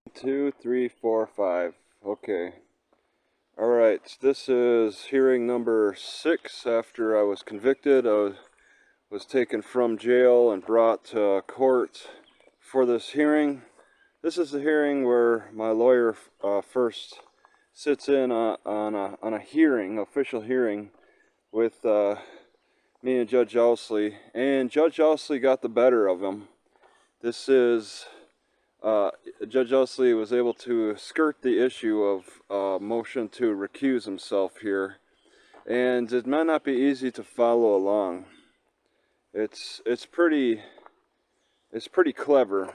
2, 3, 4, 5. Okay. Alright, this is hearing number 6 after I was convicted. I was taken from jail and brought to court for this hearing. This is the hearing where my lawyer first sits in on a hearing, official hearing, with me and Judge Owsley. And Judge Owsley got the better of him. This is... Judge Owsley was able to skirt the issue of motion to recuse himself here, and it might not be easy to follow along. It's pretty clever.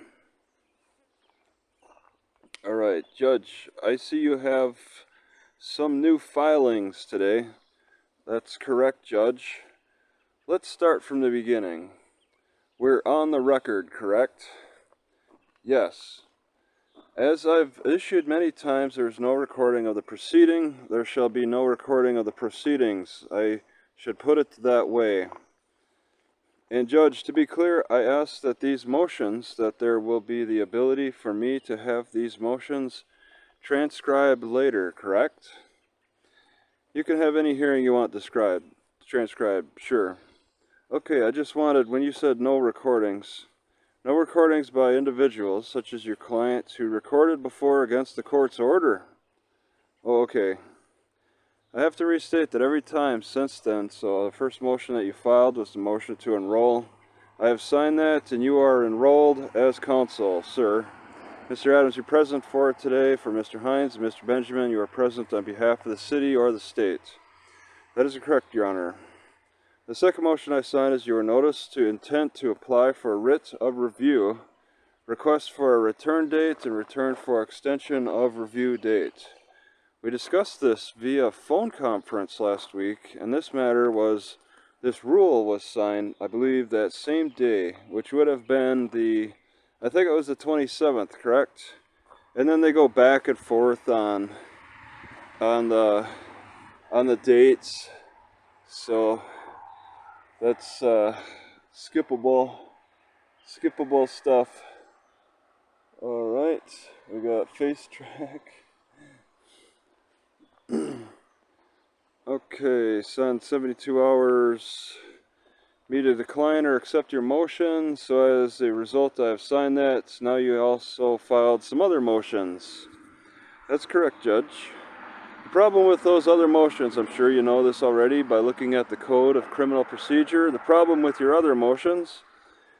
All right, Judge, I see you have some new filings today. That's correct, Judge. Let's start from the beginning. We're on the record, correct? Yes. As I've issued many times, there is no recording of the proceeding. There shall be no recording of the proceedings. I should put it that way. And Judge, to be clear, I ask that these motions, that there will be the ability for me to have these motions transcribed later, correct? You can have any hearing you want transcribed, sure. Okay, I just wanted, when you said no recordings by individuals, such as your clients, who recorded before against the court's order. Oh, okay. I have to restate that every time since then, so the first motion that you filed was the motion to enroll. I have signed that, and you are enrolled as counsel, sir. Mr. Adams, you're present for it today. For Mr. Hines and Mr. Benjamin, you are present on behalf of the city or the state. That is correct, Your Honor. The second motion I sign is your notice to intent to apply for a writ of review, request for a return date, and return for extension of review date. We discussed this via phone conference last week, and this rule was signed, I believe, that same day, which would have been I think it was the 27th, correct? And then they go back and forth on the dates, so that's skippable stuff. Alright, we got face track. Okay, send 72 hours. Me to decline or accept your motion. So as a result, I have signed that. Now you also filed some other motions. That's correct, Judge. The problem with those other motions, I'm sure you know this already by looking at the Code of Criminal Procedure. The problem with your other motions,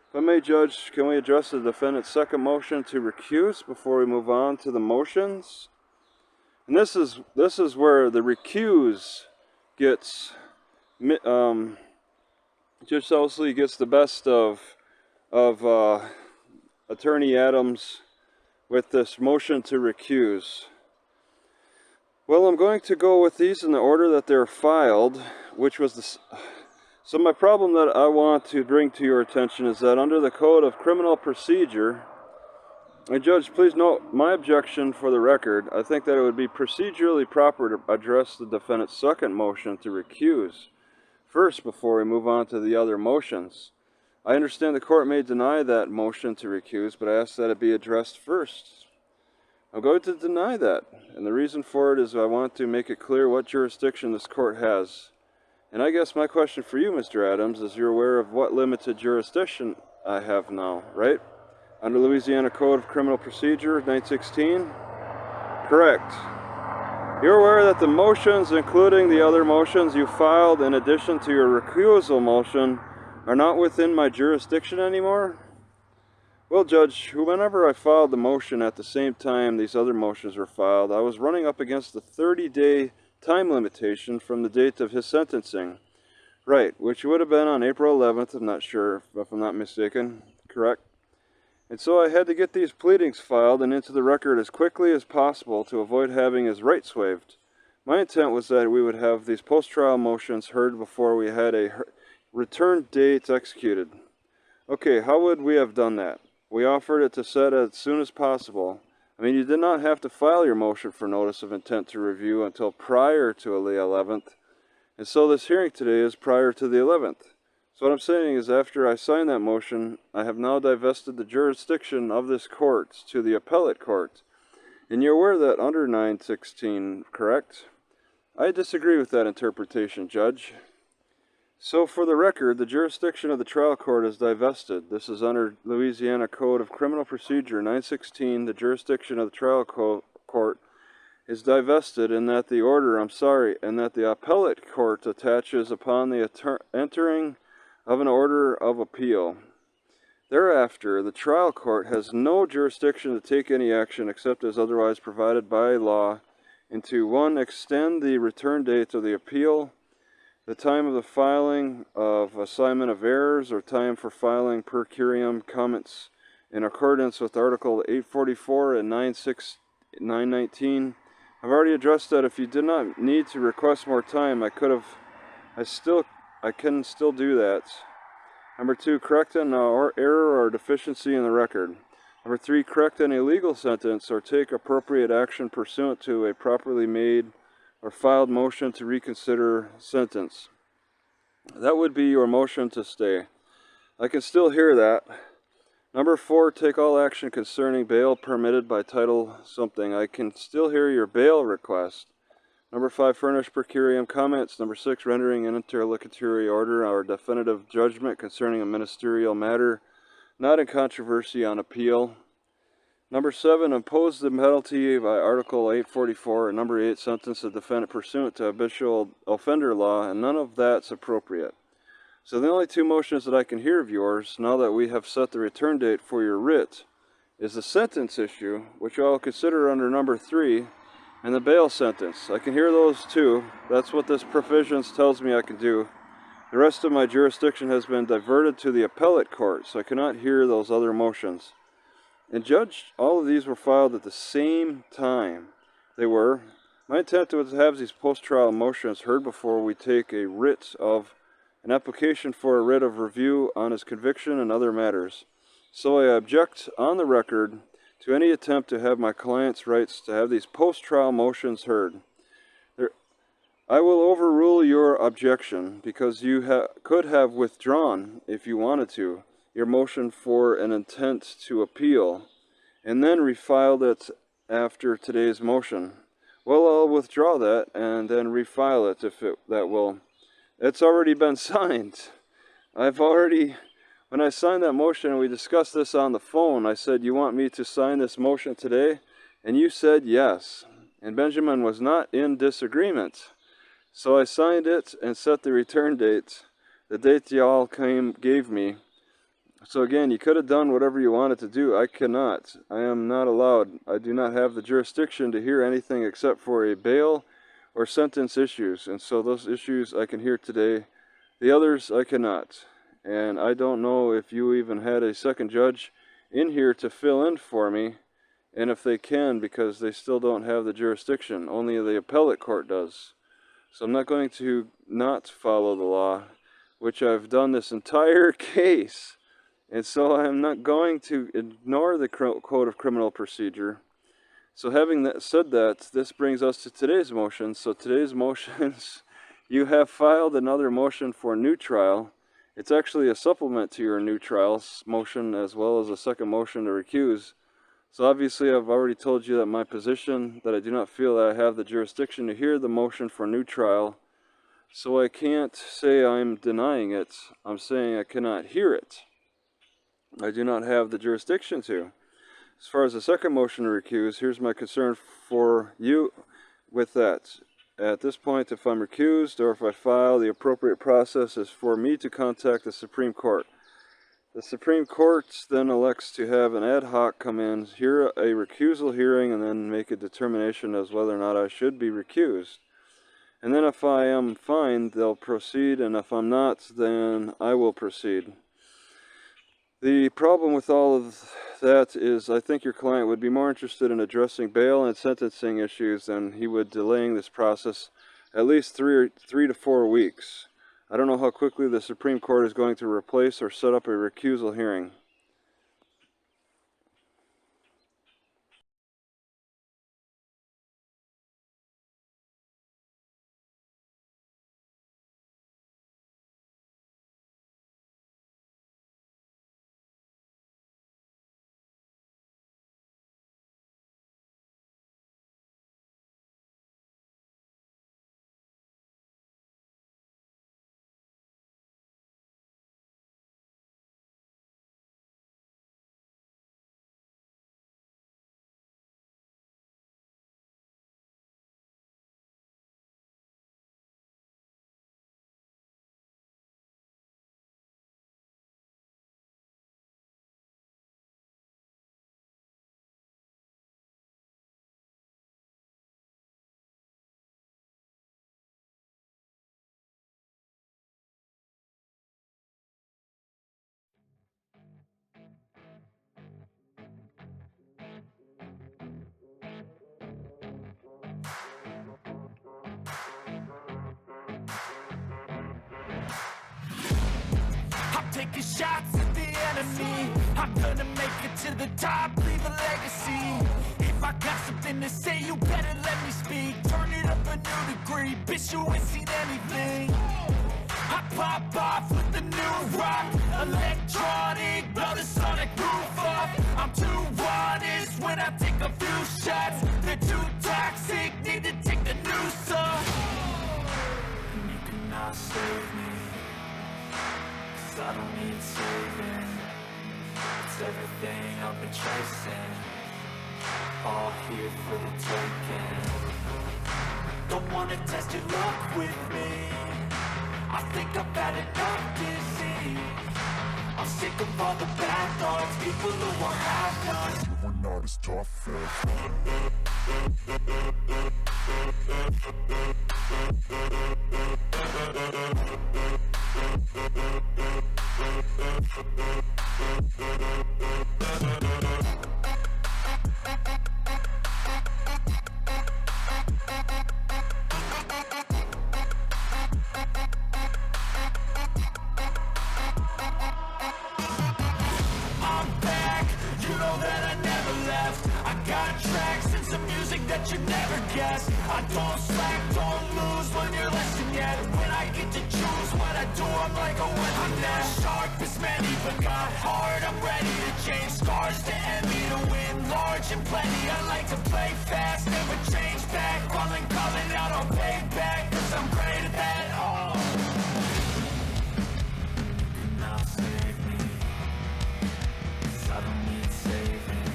if I may, Judge, can we address the defendant's second motion to recuse before we move on to the motions? And this is where the recuse gets, Judge Owsley gets the best of Attorney Adams with this motion to recuse. Well, I'm going to go with these in the order that they're filed, which was so my problem that I want to bring to your attention is that under the Code of Criminal Procedure, and Judge, please note my objection for the record. I think that it would be procedurally proper to address the defendant's second motion to recuse first before we move on to the other motions. I understand the court may deny that motion to recuse, but I ask that it be addressed first. I'm going to deny that, and the reason for it is I want to make it clear what jurisdiction this court has. And I guess my question for you, Mr. Adams, is you're aware of what limited jurisdiction I have now, right? Under Louisiana Code of Criminal Procedure, 916? Correct. You're aware that the motions, including the other motions you filed in addition to your recusal motion, are not within my jurisdiction anymore? Well, Judge, whenever I filed the motion at the same time these other motions were filed, I was running up against the 30-day time limitation from the date of his sentencing. Right, which would have been on April 11th, I'm not sure if I'm not mistaken, correct? And so I had to get these pleadings filed and into the record as quickly as possible to avoid having his rights waived. My intent was that we would have these post-trial motions heard before we had a return date executed. Okay, how would we have done that? We offered it to set as soon as possible. I mean, you did not have to file your motion for notice of intent to review until prior to the 11th. And so this hearing today is prior to the 11th. So what I'm saying is after I sign that motion, I have now divested the jurisdiction of this court to the appellate court. And you're aware that under 916, correct? I disagree with that interpretation, Judge. So for the record, the jurisdiction of the trial court is divested. This is under Louisiana Code of Criminal Procedure 916. The jurisdiction of the trial court is divested in that the order, and that the appellate court attaches upon the entering of an order of appeal. Thereafter, the trial court has no jurisdiction to take any action except as otherwise provided by law, and to 1. Extend the return date of the appeal, the time of the filing of assignment of errors, or time for filing per curiam comments in accordance with Article 844 and 919. I've already addressed that. If you did not need to request more time, I can still do that. Number 2, correct an error or deficiency in the record. Number 3, correct an illegal sentence or take appropriate action pursuant to a properly made or filed motion to reconsider sentence. That would be your motion to stay. I can still hear that. Number 4, take all action concerning bail permitted by title something. I can still hear your bail request. Number 5, furnish per curiam comments. Number 6, rendering an interlocutory order or definitive judgment concerning a ministerial matter not in controversy on appeal. Number 7, impose the penalty by Article 844. And number 8, sentence the defendant pursuant to habitual offender law, and none of that's appropriate. So the only 2 motions that I can hear of yours, now that we have set the return date for your writ, is the sentence issue, which I'll consider under number 3, and the bail sentence. I can hear those 2. That's what this provisions tells me I can do. The rest of my jurisdiction has been diverted to the appellate court, so I cannot hear those other motions. And Judge, all of these were filed at the same time. They were. My intent was to have these post-trial motions heard before we take a writ of an application for a writ of review on his conviction and other matters. So I object on the record to any attempt to have my client's rights to have these post-trial motions heard. I will overrule your objection because you could have withdrawn, if you wanted to, your motion for an intent to appeal, and then refiled it after today's motion. Well, I'll withdraw that and then refile it if that will. It's already been signed. When I signed that motion and we discussed this on the phone, I said, you want me to sign this motion today? And you said yes. And Benjamin was not in disagreement. So I signed it and set the return date, the date y'all gave me. So again, you could have done whatever you wanted to do. I cannot. I am not allowed. I do not have the jurisdiction to hear anything except for a bail or sentence issues. And so those issues I can hear today. The others I cannot. And I don't know if you even had a second judge in here to fill in for me. And if they can, because they still don't have the jurisdiction. Only the appellate court does. So I'm not going to not follow the law, which I've done this entire case. And so I'm not going to ignore the Code of Criminal Procedure. So having said that, this brings us to today's motion. So today's motions, you have filed another motion for a new trial. It's actually a supplement to your new trials motion as well as a second motion to recuse. So obviously I've already told you that my position, that I do not feel that I have the jurisdiction to hear the motion for a new trial. So I can't say I'm denying it. I'm saying I cannot hear it. I do not have the jurisdiction to. As far as the second motion to recuse, here's my concern for you with that. At this point, if I'm recused or if I file, the appropriate process is for me to contact the Supreme Court. The Supreme Court then elects to have an ad hoc come in, hear a recusal hearing, and then make a determination as whether or not I should be recused. And then if I am fine, they'll proceed, and if I'm not, then I will proceed. The problem with all of that is I think your client would be more interested in addressing bail and sentencing issues than he would delaying this process at least 3 to 4 weeks. I don't know how quickly the Supreme Court is going to replace or set up a recusal hearing. I'm taking shots at the enemy. I'm gonna make it to the top, leave a legacy. If I got something to say, you better let me speak. Turn it up a new degree, bitch, you ain't seen anything. I pop off with the new rock, electronic, blow the sonic roof off. I'm too honest when I take a few shots. They're too toxic, need to take the noose off. And you cannot save me, 'cause I don't need saving. It's everything I've been chasing, all here for the taking. Don't wanna test your luck with me, I think I've had enough disease. I'm sick of all the bad thoughts, people who are have-nots. We're not as tough that you never guessed. I don't slack, don't lose, learn your lesson yet. When I get to choose what I do, I'm like a weapon. I'm not sharp as many, but got heart. I'm ready to change scars to envy, to win large and plenty. I like to play fast, never change back. Calling out on payback, 'cause I'm great at that. Oh, you cannot save me, 'cause I don't need saving.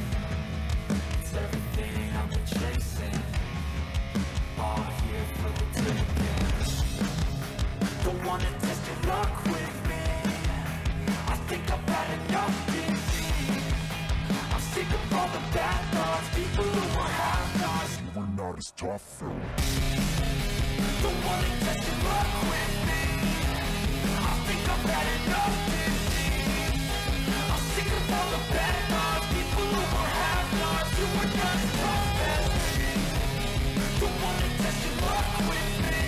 It's everything I've been chasing, all here for the taking. Don't wanna test your luck with me, I think I've had enough disease. I'm sick of all the bad thoughts, people who are have-nots. We're not as tough though. Don't wanna test your luck with me, I think I've had enough disease. I'm sick of all the bad thoughts, people who are have-nots. You are not as tough as me. Don't wanna test your luck with me,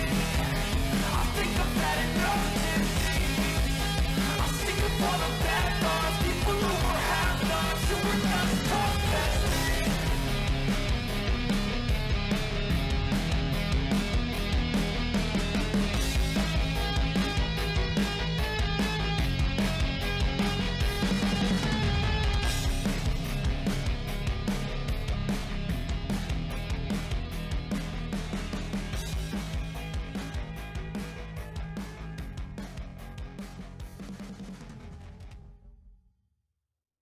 I think I've had enough disease. I'm sick of all the bad